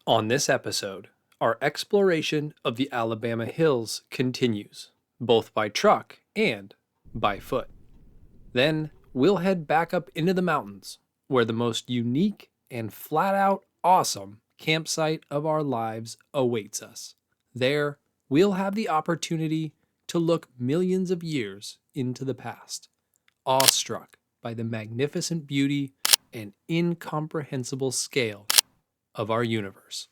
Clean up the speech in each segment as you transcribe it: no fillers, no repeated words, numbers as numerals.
On this episode, our exploration of the Alabama hills continues, both by truck and by foot. Then we'll head back up into the mountains, where the most unique and flat out awesome campsite of our lives awaits us. There, we'll have the opportunity to look millions of years into the past, awestruck by the magnificent beauty and incomprehensible scale of our universe.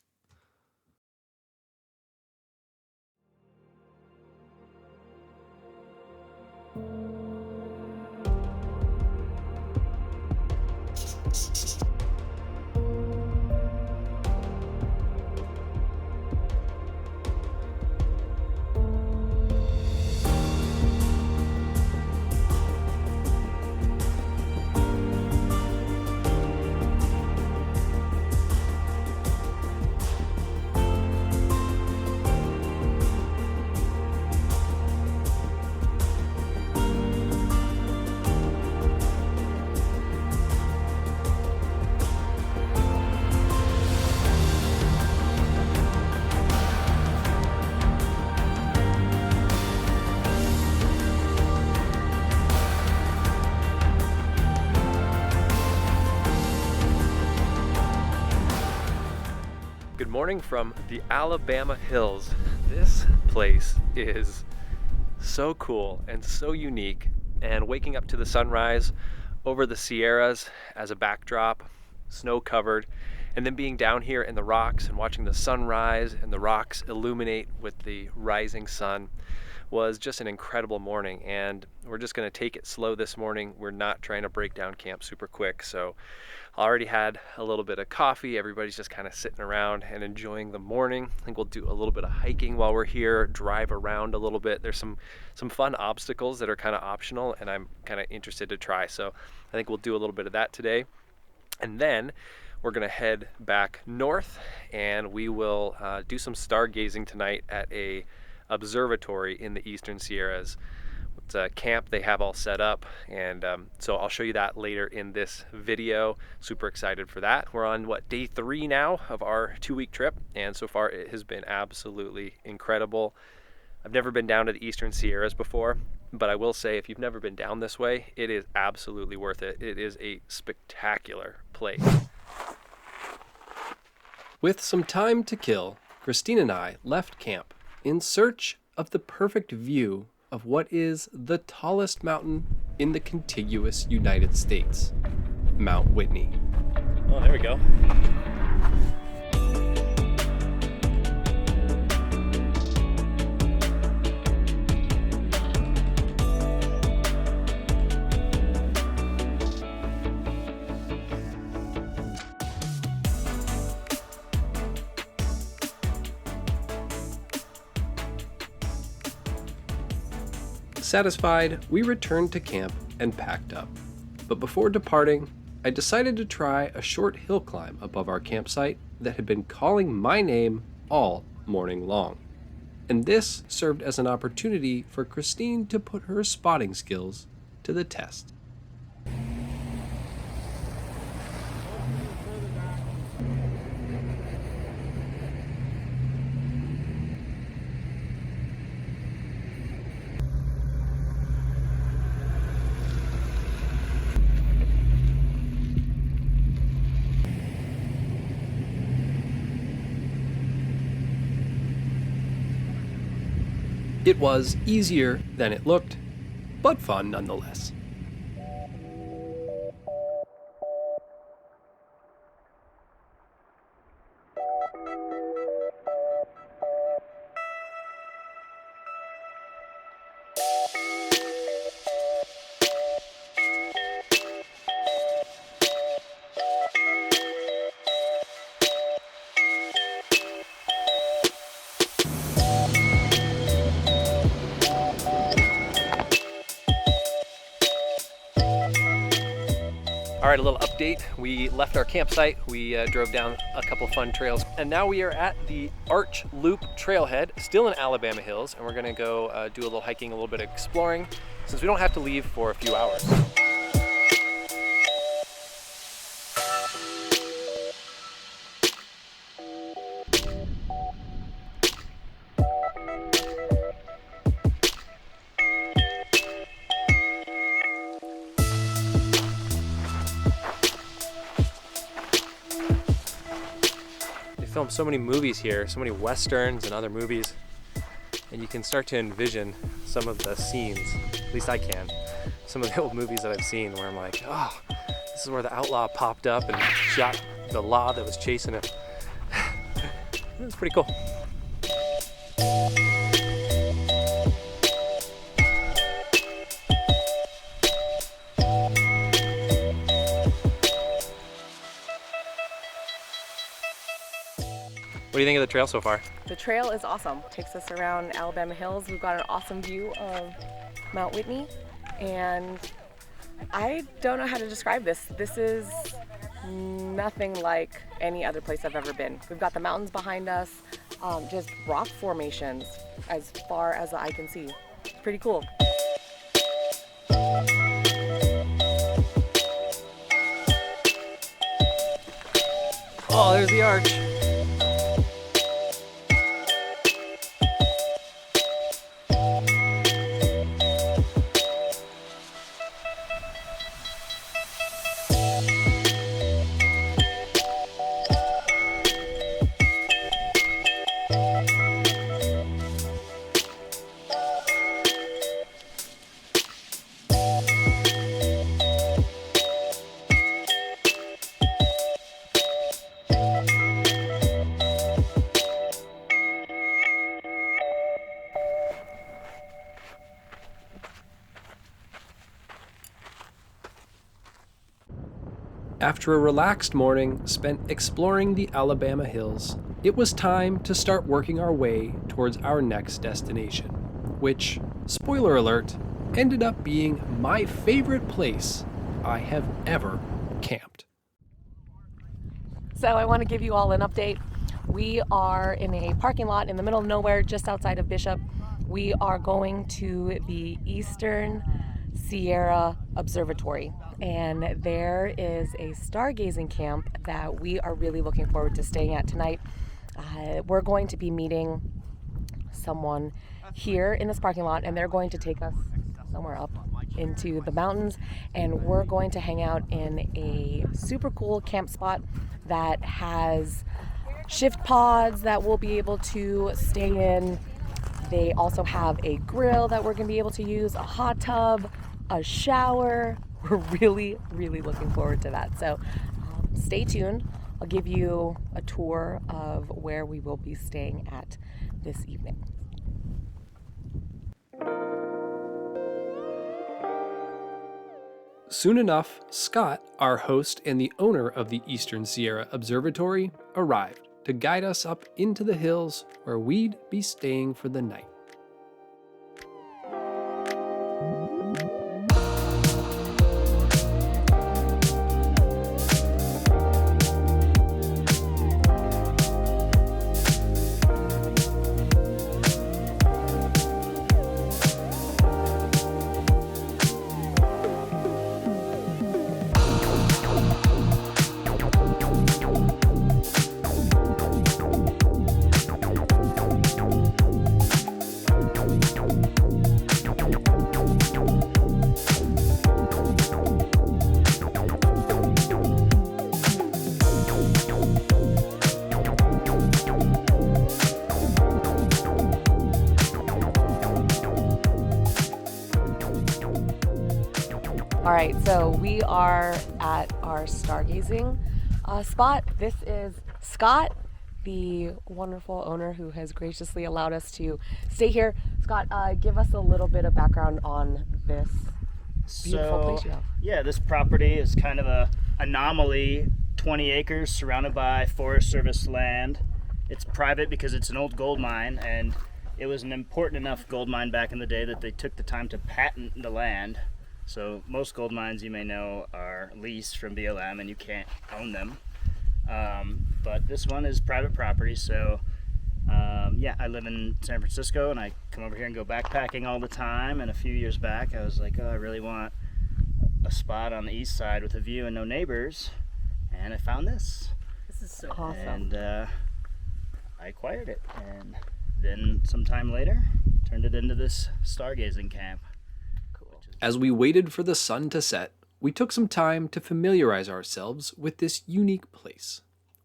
Good morning from the Alabama hills. This place is so cool and so unique, and waking up to the sunrise over the Sierras as a backdrop, snow covered, and then being down here in the rocks and watching the sunrise and the rocks illuminate with the rising sun was just an incredible morning. And we're just going to take it slow this morning. We're not trying to break down camp super quick, so I already had a little bit of coffee. Everybody's just kind of sitting around and enjoying the morning. I think we'll do a little bit of hiking while we're here, drive around a little bit. There's some fun obstacles that are kind of optional, and I'm kind of interested to try. So I think we'll do a little bit of that today. And then we're gonna head back north, and we will do some stargazing tonight at a observatory in the Eastern Sierras. It's a camp they have all set up, and so I'll show you that later in this video. Super excited for that. We're on day 3 now of our 2-week trip, and so far it has been absolutely incredible. I've never been down to the Eastern Sierras before, but I will say if you've never been down this way, it is absolutely worth it. It is a spectacular place. With some time to kill, Christine and I left camp in search of the perfect view of what is the tallest mountain in the contiguous United States, Mount Whitney. Oh, there we go. Satisfied, we returned to camp and packed up. But before departing, I decided to try a short hill climb above our campsite that had been calling my name all morning long. And this served as an opportunity for Christine to put her spotting skills to the test. It was easier than it looked, but fun nonetheless. All right, a little update. We left our campsite. We drove down a couple fun trails, and now we are at the Arch Loop Trailhead, still in Alabama Hills, and we're gonna go do a little hiking, a little bit of exploring, since we don't have to leave for a few hours. filmed so many movies here, so many westerns and other movies, and you can start to envision some of the scenes, at least I can, some of the old movies that I've seen where I'm like, oh, this is where the outlaw popped up and shot the law that was chasing him. It was pretty cool. What do you think of the trail so far? The trail is awesome. Takes us around Alabama Hills. We've got an awesome view of Mount Whitney, and I don't know how to describe this. This is nothing like any other place I've ever been. We've got the mountains behind us, just rock formations as far as the eye can see. It's pretty cool. Oh, there's the arch. After a relaxed morning spent exploring the Alabama hills, it was time to start working our way towards our next destination, which, spoiler alert, ended up being my favorite place I have ever camped. So I want to give you all an update. We are in a parking lot in the middle of nowhere just outside of Bishop. We are going to the Eastern Sierra Observatory, and there is a stargazing camp that we are really looking forward to staying at tonight. We're going to be meeting someone here in this parking lot, and they're going to take us somewhere up into the mountains, and we're going to hang out in a super cool camp spot that has shift pods that we'll be able to stay in. They also have a grill that we're going to be able to use, a hot tub, a shower. We're really, really looking forward to that. So stay tuned. I'll give you a tour of where we will be staying at this evening. Soon enough, Scott, our host and the owner of the Eastern Sierra Observatory, arrived to guide us up into the hills where we'd be staying for the night. All right, so we are at our stargazing spot. This is Scott, the wonderful owner who has graciously allowed us to stay here. Scott, give us a little bit of background on this beautiful place you have. Yeah, this property is kind of a anomaly, 20 acres surrounded by Forest Service land. It's private because it's an old gold mine, and it was an important enough gold mine back in the day that they took the time to patent the land. So most gold mines, you may know, are leased from BLM and you can't own them. But this one is private property, so yeah, I live in San Francisco and I come over here and go backpacking all the time. And a few years back, I was like, oh, I really want a spot on the east side with a view and no neighbors. And I found this. This is so awesome. And I acquired it. And then sometime later, turned it into this stargazing camp. As we waited for the sun to set, we took some time to familiarize ourselves with this unique place,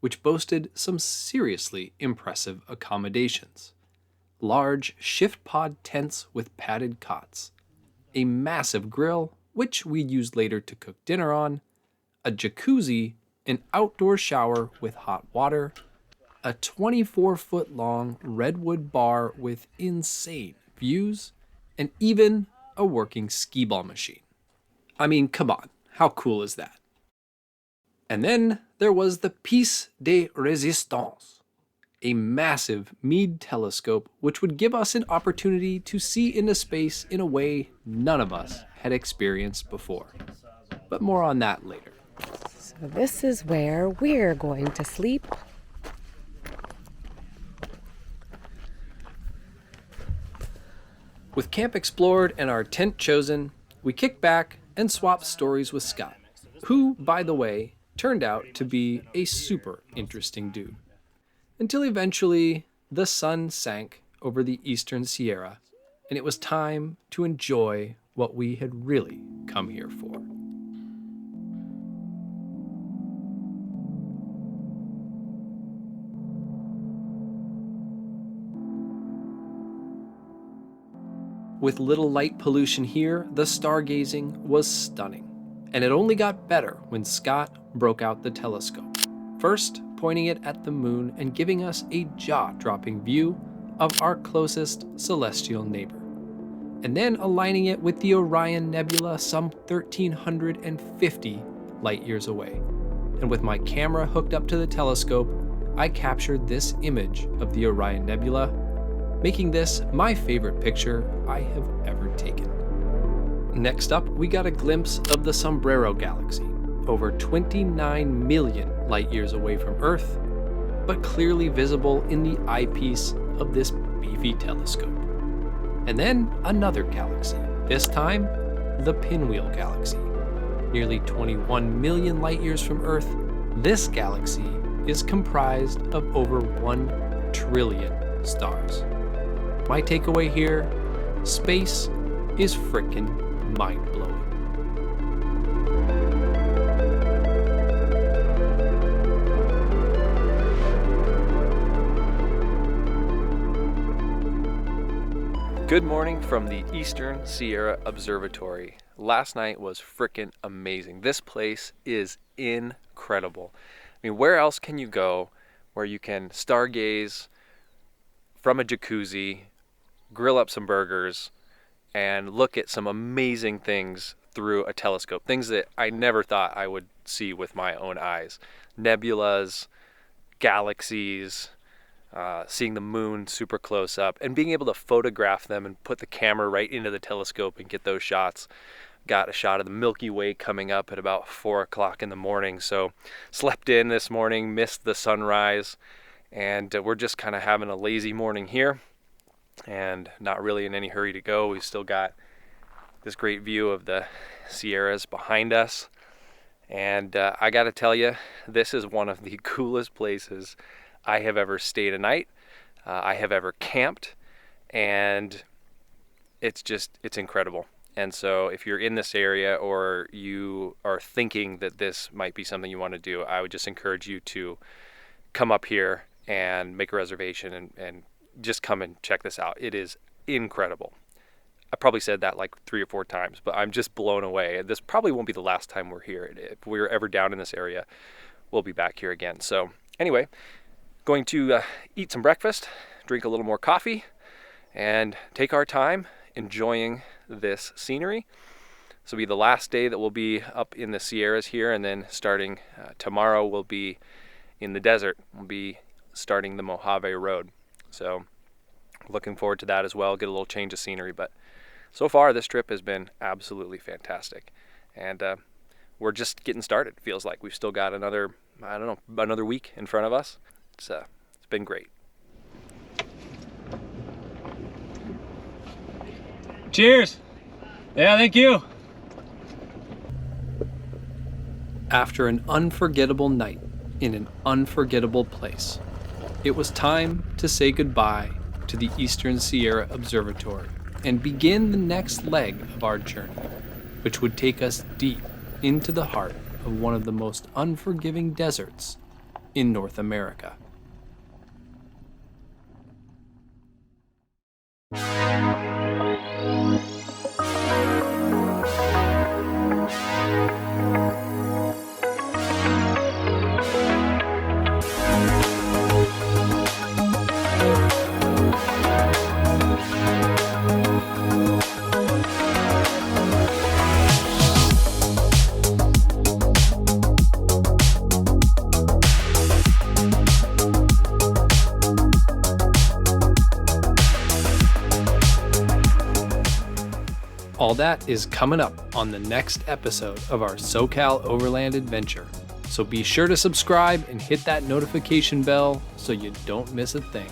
which boasted some seriously impressive accommodations. Large shift pod tents with padded cots, a massive grill, which we used later to cook dinner on, a jacuzzi, an outdoor shower with hot water, a 24-foot-long redwood bar with insane views, and even a working skee-ball machine. I mean, come on, how cool is that? And then there was the Piece de Resistance, a massive Meade telescope which would give us an opportunity to see into space in a way none of us had experienced before. But more on that later. So this is where we're going to sleep. With camp explored and our tent chosen, we kicked back and swapped stories with Scott, who, by the way, turned out to be a super interesting dude. Until eventually, the sun sank over the Eastern Sierra, and it was time to enjoy what we had really come here for. With little light pollution here, the stargazing was stunning, and it only got better when Scott broke out the telescope, first pointing it at the moon and giving us a jaw-dropping view of our closest celestial neighbor, and then aligning it with the Orion Nebula some 1,350 light-years away. And with my camera hooked up to the telescope, I captured this image of the Orion Nebula, making this my favorite picture I have ever taken. Next up, we got a glimpse of the Sombrero Galaxy, over 29 million light-years away from Earth, but clearly visible in the eyepiece of this beefy telescope. And then another galaxy, this time the Pinwheel Galaxy. Nearly 21 million light-years from Earth, this galaxy is comprised of over 1 trillion stars. My takeaway here, space is frickin' mind-blowing. Good morning from the Eastern Sierra Observatory. Last night was frickin' amazing. This place is incredible. I mean, where else can you go where you can stargaze from a jacuzzi, grill up some burgers, and look at some amazing things through a telescope? Things that I never thought I would see with my own eyes. Nebulas, galaxies, seeing the moon super close up, and being able to photograph them and put the camera right into the telescope and get those shots. Got a shot of the Milky Way coming up at about 4 o'clock in the morning. So slept in this morning, missed the sunrise, and we're just kind of having a lazy morning here and not really in any hurry to go. We've still got this great view of the Sierras behind us. And I got to tell you, this is one of the coolest places I have ever stayed a night. I have ever camped, and it's incredible. And so if you're in this area or you are thinking that this might be something you want to do, I would just encourage you to come up here and make a reservation and just come and check this out. It is incredible. I probably said that like 3 or 4 times, but I'm just blown away. This probably won't be the last time we're here. If we're ever down in this area, we'll be back here again. So anyway, going to eat some breakfast, drink a little more coffee, and take our time enjoying this scenery. This will be the last day that we'll be up in the Sierras here, and then starting tomorrow we'll be in the desert. We'll be starting the Mojave Road. So looking forward to that as well, get a little change of scenery. But so far this trip has been absolutely fantastic. And we're just getting started. Feels like we've still got another week in front of us. It's been great. Cheers. Yeah, thank you. After an unforgettable night in an unforgettable place, it was time to say goodbye to the Eastern Sierra Observatory and begin the next leg of our journey, which would take us deep into the heart of one of the most unforgiving deserts in North America. All that is coming up on the next episode of our SoCal Overland Adventure. So be sure to subscribe and hit that notification bell so you don't miss a thing.